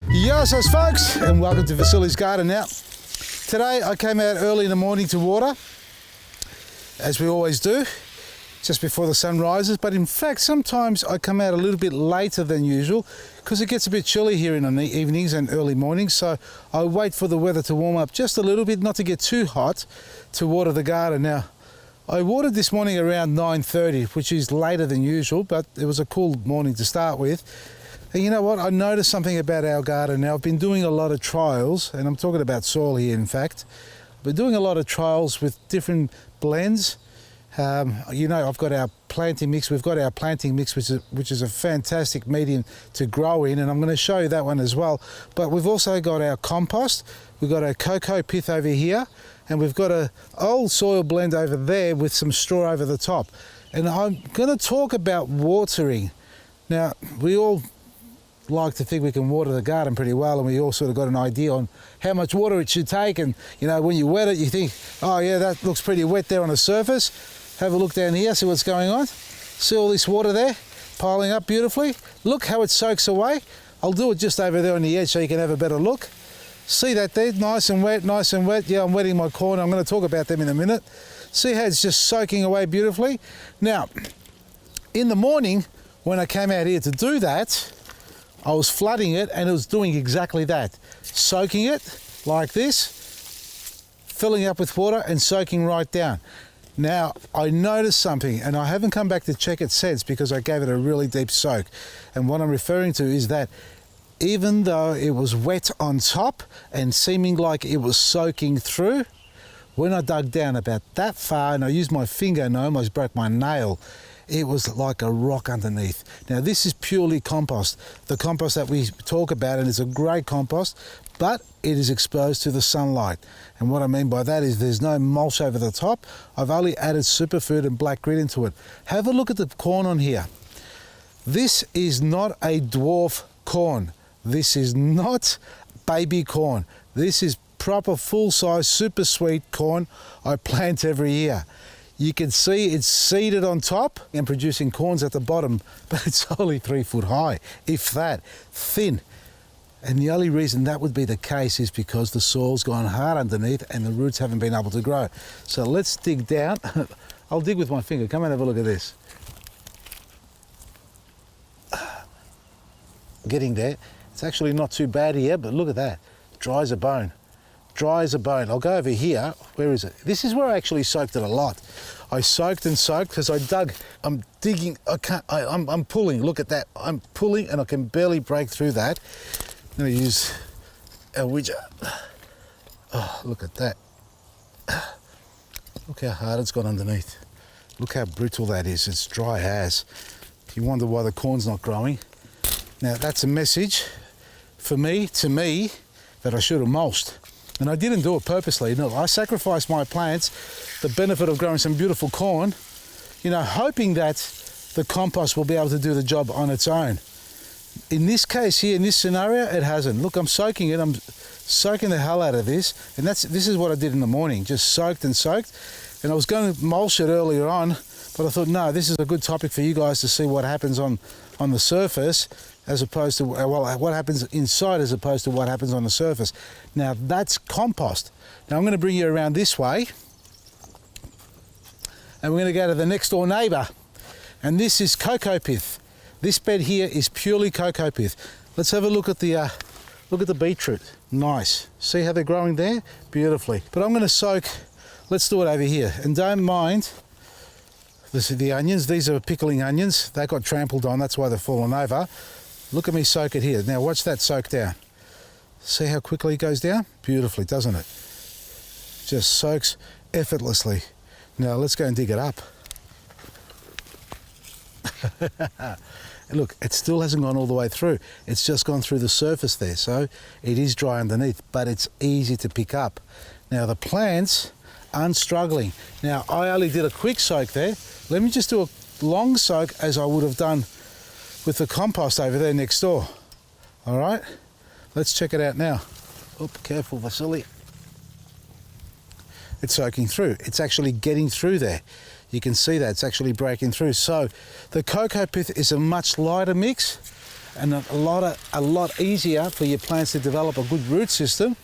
Yosos folks, and welcome to Vasily's Garden. Now, today I came out early in the morning to water, as we always do, just before the sun rises. But in fact, sometimes I come out a little bit later than usual because it gets a bit chilly here in the evenings and early mornings. So I wait for the weather to warm up just a little bit, not to get too hot, to water the garden. Now, I watered this morning around 9:30, which is later than usual, but it was a cool morning to start with. And you know what? I noticed something about our garden. Now, I've been doing a lot of trials, and I'm talking about soil here, in fact. I've been doing a lot of trials with different blends. I've got our planting mix. We've got our planting mix, which is a fantastic medium to grow in, and I'm going to show you that one as well. But we've also got our compost. We've got our cocoa pith over here, and we've got an old soil blend over there with some straw over the top. And I'm going to talk about watering. Now, we all like to think we can water the garden pretty well, and we all sort of got an idea on how much water it should take. And when you wet it, you think, oh yeah, that looks pretty wet there on the surface. Have a look down here, see what's going on. See all this water there piling up beautifully? Look how it soaks away. I'll do it just over there on the edge so you can have a better look. See that there, nice and wet, nice and wet. Yeah, I'm wetting my corn. I'm going to talk about them in a minute. See how it's just soaking away beautifully? Now, in the morning, when I came out here to do that, I was flooding it, and it was doing exactly that. Soaking it like this, filling up with water and soaking right down. Now, I noticed something, and I haven't come back to check it since because I gave it a really deep soak. And what I'm referring to is that even though it was wet on top and seeming like it was soaking through, when I dug down about that far and I used my finger and I almost broke my nail, it was like a rock underneath. Now, this is purely compost. The compost that we talk about, and it's a great compost, but it is exposed to the sunlight. And what I mean by that is there's no mulch over the top. I've only added superfood and black grit into it. Have a look at the corn on here. This is not a dwarf corn. This is not baby corn. This is proper full-size, super sweet corn I plant every year. You can see it's seeded on top and producing corns at the bottom, but it's only 3 foot high, if that, thin. And the only reason that would be the case is because the soil's gone hard underneath and the roots haven't been able to grow. So let's dig down. I'll dig with my finger. Come and have a look at this. Getting there. It's actually not too bad here, but look at that. Dry as a bone. Dry as a bone. I'll go over here. Where is it? This is where I actually soaked it a lot. I soaked and soaked because I dug. I'm digging. I'm pulling. Look at that. I'm pulling and I can barely break through that. I'm going to use a widget. Oh, look at that. Look how hard it's got underneath. Look how brittle that is. It's dry as. You wonder why the corn's not growing. Now, that's a message for me, to me, that I should have mulched. And I didn't do it purposely. No, I sacrificed my plants, the benefit of growing some beautiful corn, hoping that the compost will be able to do the job on its own. In this case here, in this scenario, it hasn't. Look, I'm soaking it. I'm soaking the hell out of this. And this is what I did in the morning, just soaked and soaked. And I was going to mulch it earlier on, but I thought, no, this is a good topic for you guys to see what happens on the surface, as opposed to, what happens inside as opposed to what happens on the surface. Now, that's compost. Now, I'm going to bring you around this way, and we're going to go to the next door neighbour. And this is cocoa pith. This bed here is purely cocoa pith. Let's have a look at the beetroot. Nice. See how they're growing there? Beautifully. But I'm going to soak, let's do it over here. And don't mind, this is the onions. These are pickling onions. They got trampled on, that's why they're fallen over. Look at me soak it here. Now watch that soak down. See how quickly it goes down? Beautifully, doesn't it? Just soaks effortlessly. Now let's go and dig it up. Look, it still hasn't gone all the way through. It's just gone through the surface there, so it is dry underneath, but it's easy to pick up. Now the plants aren't struggling. Now I only did a quick soak there. Let me just do a long soak as I would have done with the compost over there next door. All right, let's check it out now. Oop, careful, Vasily. It's soaking through. It's actually getting through there. You can see that it's actually breaking through. So the cocoa pith is a much lighter mix. and a lot easier for your plants to develop a good root system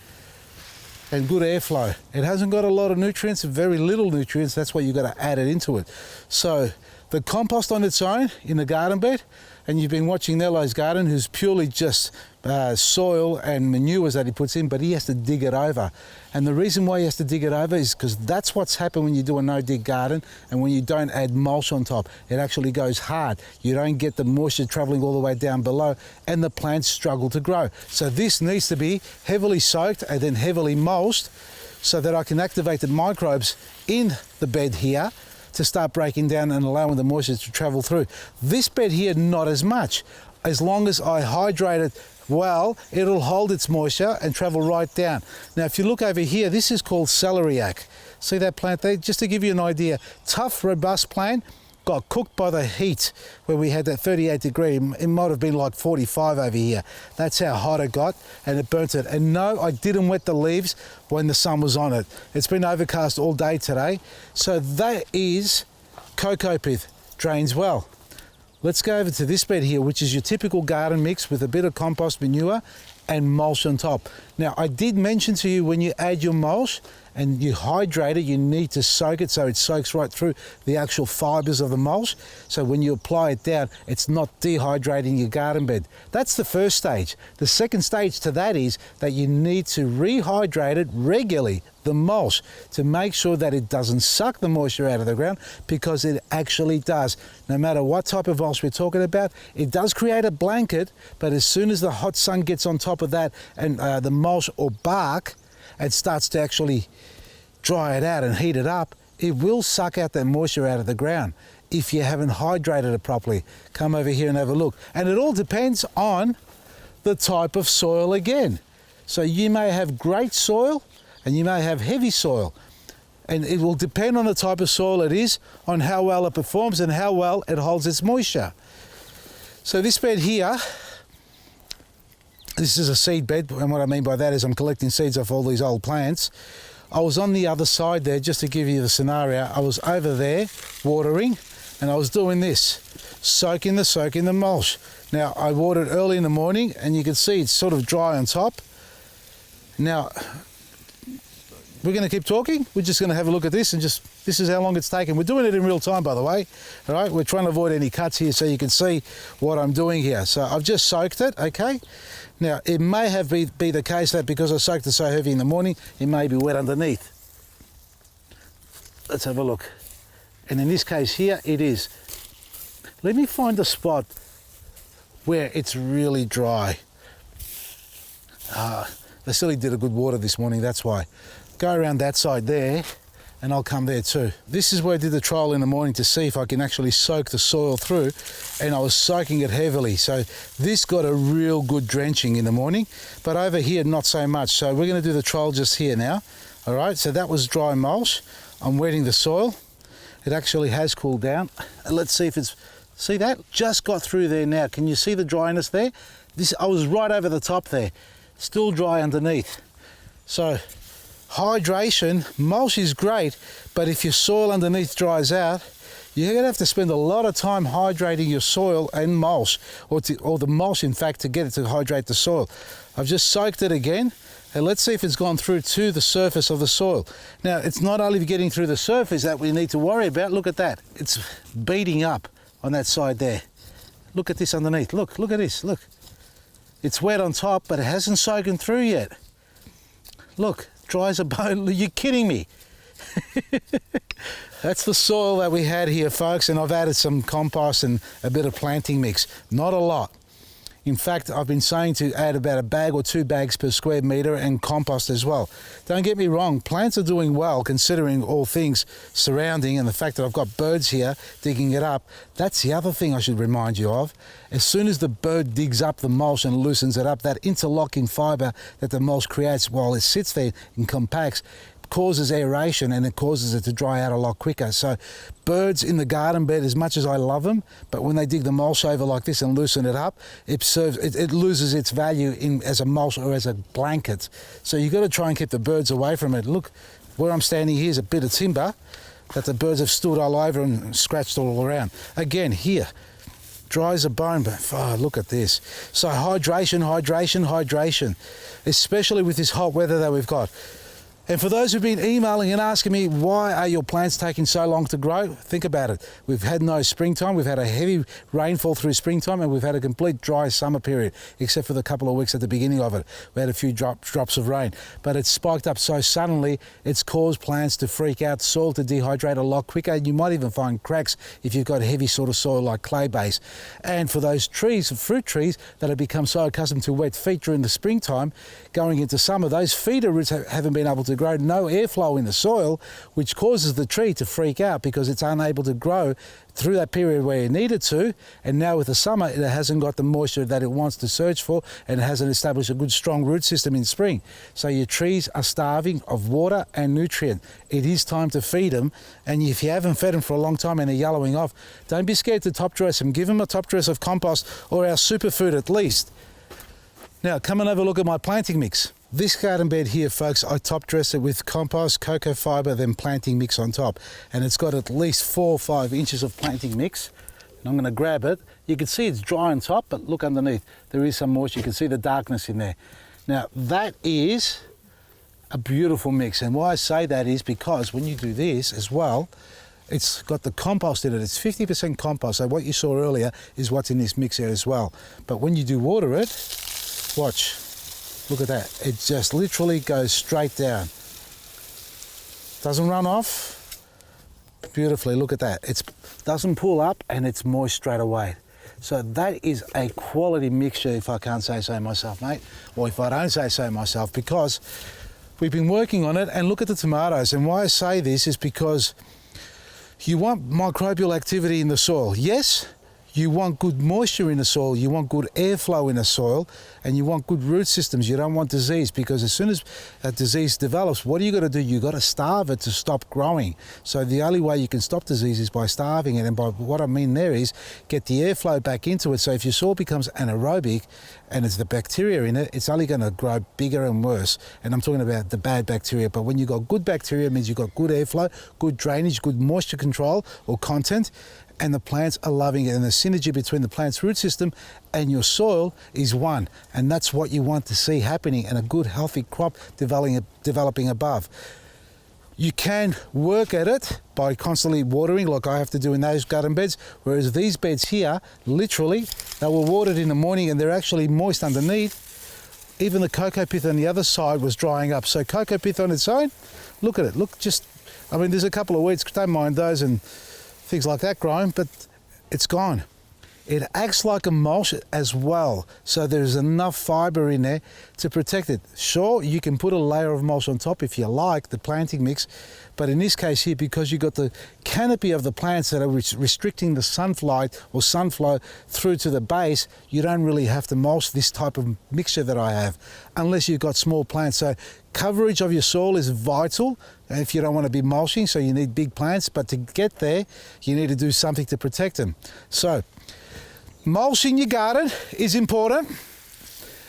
and good airflow. It hasn't got a lot of nutrients, very little nutrients. That's why you've got to add it into it. So the compost on its own in the garden bed, and you've been watching Nello's garden, who's purely just soil and manures that he puts in, but he has to dig it over. And the reason why he has to dig it over is because that's what's happened when you do a no-dig garden and when you don't add mulch on top. It actually goes hard. You don't get the moisture traveling all the way down below and the plants struggle to grow. So this needs to be heavily soaked and then heavily mulched so that I can activate the microbes in the bed here to start breaking down and allowing the moisture to travel through. This bed here, not as much. As long as I hydrate it well, it'll hold its moisture and travel right down. Now, if you look over here, this is called celeriac. See that plant there? Just to give you an idea, tough, robust plant, got cooked by the heat where we had that 38 degree. It might have been like 45 over here. That's how hot it got, and it burnt it. And no, I didn't wet the leaves when the sun was on it. It's been overcast all day today. So that is cocoa pith, drains well. Let's go over to this bed here, which is your typical garden mix with a bit of compost manure and mulch on top. Now, I did mention to you when you add your mulch and you hydrate it, you need to soak it so it soaks right through the actual fibers of the mulch. So when you apply it down, it's not dehydrating your garden bed. That's the first stage. The second stage to that is that you need to rehydrate it regularly, the mulch, to make sure that it doesn't suck the moisture out of the ground, because it actually does. No matter what type of mulch we're talking about, it does create a blanket, but as soon as the hot sun gets on top of that and the mulch or bark, it starts to actually dry it out and heat it up, it will suck out that moisture out of the ground if you haven't hydrated it properly. Come over here and have a look. And it all depends on the type of soil again. So you may have great soil and you may have heavy soil. And it will depend on the type of soil it is, on how well it performs and how well it holds its moisture. So this bed here, this is a seed bed, and what I mean by that is I'm collecting seeds off all these old plants. I was on the other side there, just to give you the scenario. I was over there watering, and I was doing this, soaking the mulch. Now, I watered early in the morning, and you can see it's sort of dry on top. Now, we're going to keep talking. We're just going to have a look at this and this is how long it's taken. We're doing it in real time, by the way. All right, we're trying to avoid any cuts here so you can see what I'm doing here. So I've just soaked it, okay? Now, it may have be the case that because I soaked it so heavy in the morning, it may be wet underneath. Let's have a look. And in this case here, it is. Let me find a spot where it's really dry. Vasily did a good water this morning, that's why. Go around that side there, and I'll come there too. This is where I did the trial in the morning to see if I can actually soak the soil through, and I was soaking it heavily. So this got a real good drenching in the morning, but over here, not so much. So we're gonna do the trial just here now. All right, so that was dry mulch. I'm wetting the soil. It actually has cooled down. Let's see if it's, see that? Just got through there now. Can you see the dryness there? I was right over the top there, still dry underneath. So, hydration, mulch is great, but if your soil underneath dries out, you're going to have to spend a lot of time hydrating your soil and mulch, or the mulch, in fact, to get it to hydrate the soil. I've just soaked it again, and let's see if it's gone through to the surface of the soil. Now, it's not only getting through the surface that we need to worry about. Look at that. It's beating up on that side there. Look at this underneath. Look at this. Look. It's wet on top, but it hasn't soaken through yet. Look. Dry as a bone. You're kidding me. That's the soil that we had here, folks, and I've added some compost and a bit of planting mix. Not a lot. In fact, I've been saying to add about a bag or 2 bags per square metre and compost as well. Don't get me wrong, plants are doing well considering all things surrounding and the fact that I've got birds here digging it up. That's the other thing I should remind you of. As soon as the bird digs up the mulch and loosens it up, that interlocking fibre that the mulch creates while it sits there and compacts, causes aeration and it causes it to dry out a lot quicker. So birds in the garden bed, as much as I love them, but when they dig the mulch over like this and loosen it up, it loses its value as a mulch or as a blanket. So you've got to try and keep the birds away from it. Look, where I'm standing here is a bit of timber that the birds have stood all over and scratched all around. Again, here, Dry as a bone, but oh, look at this. So hydration, hydration, hydration, especially with this hot weather that we've got. And for those who've been emailing and asking me, why are your plants taking so long to grow? Think about it. We've had no springtime. We've had a heavy rainfall through springtime, and we've had a complete dry summer period, except for the couple of weeks at the beginning of it. We had a few drops of rain, but it's spiked up so suddenly, it's caused plants to freak out, soil to dehydrate a lot quicker. You might even find cracks if you've got heavy sort of soil like clay base. And for those trees, fruit trees that have become so accustomed to wet feet during the springtime, going into summer, those feeder roots haven't been able to grow, no airflow in the soil, which causes the tree to freak out because it's unable to grow through that period where it needed to. And now with the summer, it hasn't got the moisture that it wants to search for, and it hasn't established a good strong root system in spring. So your trees are starving of water and nutrient. It is time to feed them, and if you haven't fed them for a long time and they're yellowing off, don't be scared to top dress them. Give them a top dress of compost or our superfood at least. Now come and have a look at my planting mix. This garden bed here, folks, I top dressed it with compost, cocoa fibre, then planting mix on top. And it's got at least 4 or 5 inches of planting mix. And I'm going to grab it. You can see it's dry on top, but look underneath. There is some moisture. You can see the darkness in there. Now, that is a beautiful mix. And why I say that is because when you do this as well, it's got the compost in it. It's 50% compost. So what you saw earlier is what's in this mix here as well. But when you do water it, watch. Look at that. It just literally goes straight down. Doesn't run off. Beautifully, look at that. It doesn't pull up and it's moist straight away. So that is a quality mixture, if I can't say so myself, mate. Or if I don't say so myself, because we've been working on it. And look at the tomatoes. And why I say this is because you want microbial activity in the soil. Yes, you want good moisture in the soil, you want good airflow in the soil, and you want good root systems. You don't want disease, because as soon as a disease develops, what do you got to do? You got to starve it to stop growing. So the only way you can stop disease is by starving it. And by what I mean there is get the airflow back into it. So if your soil becomes anaerobic and it's the bacteria in it, it's only going to grow bigger and worse. And I'm talking about the bad bacteria. But when you've got good bacteria, it means you've got good airflow, good drainage, good moisture control or content, and the plants are loving it, and the synergy between the plant's root system and your soil is one, and that's what you want to see happening, and a good healthy crop developing above. You can work at it by constantly watering like I have to do in those garden beds, whereas these beds here, literally, they were watered in the morning and they're actually moist underneath. Even the cocoa pith on the other side was drying up. So cocoa pith on its own, look at it, look, just, I mean, there's a couple of weeds, don't mind those, and things like that growing, but it's gone. It acts like a mulch as well, so there's enough fibre in there to protect it. Sure, you can put a layer of mulch on top if you like, the planting mix, but in this case here, because you've got the canopy of the plants that are restricting the sunlight or sunflow through to the base, you don't really have to mulch this type of mixture that I have, unless you've got small plants. So coverage of your soil is vital if you don't want to be mulching, so you need big plants, but to get there, you need to do something to protect them. So mulching your garden is important,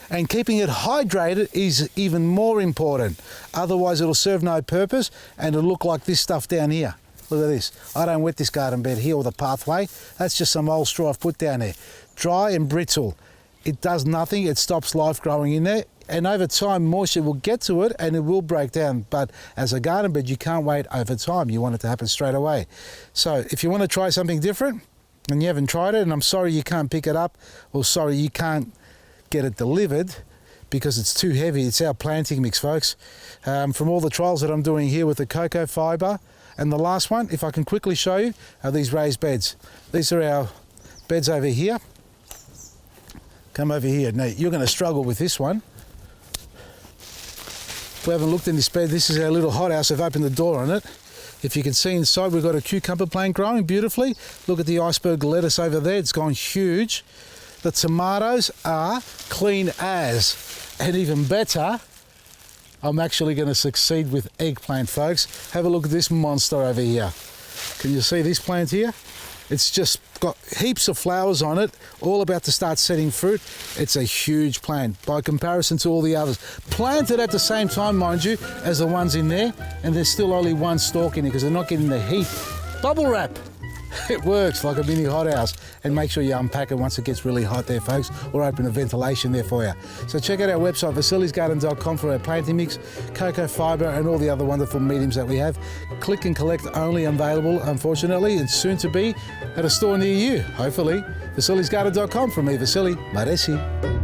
and keeping it hydrated is even more important. Otherwise it'll serve no purpose and it'll look like this stuff down here. Look at this. I don't wet this garden bed here or the pathway. That's just some old straw I've put down there. Dry and brittle. It does nothing. It stops life growing in there. And over time, moisture will get to it and it will break down. But as a garden bed, you can't wait over time. You want it to happen straight away. So if you want to try something different and you haven't tried it, and I'm sorry you can't pick it up, or sorry you can't get it delivered because it's too heavy. It's our planting mix, folks. From all the trials that I'm doing here with the cocoa fibre, and the last one, if I can quickly show you, are these raised beds. These are our beds over here. Come over here. Now, you're going to struggle with this one. We haven't looked in this bed. This is our little hothouse. I've opened the door on it. If you can see inside, we've got a cucumber plant growing beautifully. Look at the iceberg lettuce over there. It's gone huge. The tomatoes are clean as. And even better, I'm actually going to succeed with eggplant, folks. Have a look at this monster over here. Can you see this plant here? It's just got heaps of flowers on it, all about to start setting fruit. It's a huge plant by comparison to all the others. Planted at the same time, mind you, as the ones in there, and there's still only one stalk in it because they're not getting the heat. Bubble wrap. It works like a mini hothouse. And make sure you unpack it once it gets really hot there, folks, or open the ventilation there for you. So check out our website, vasilisgarden.com, for our planting mix, cocoa fibre and all the other wonderful mediums that we have. Click and collect only available, unfortunately. It's soon to be at a store near you, hopefully. vasilisgarden.com from me, Vasili Maresi.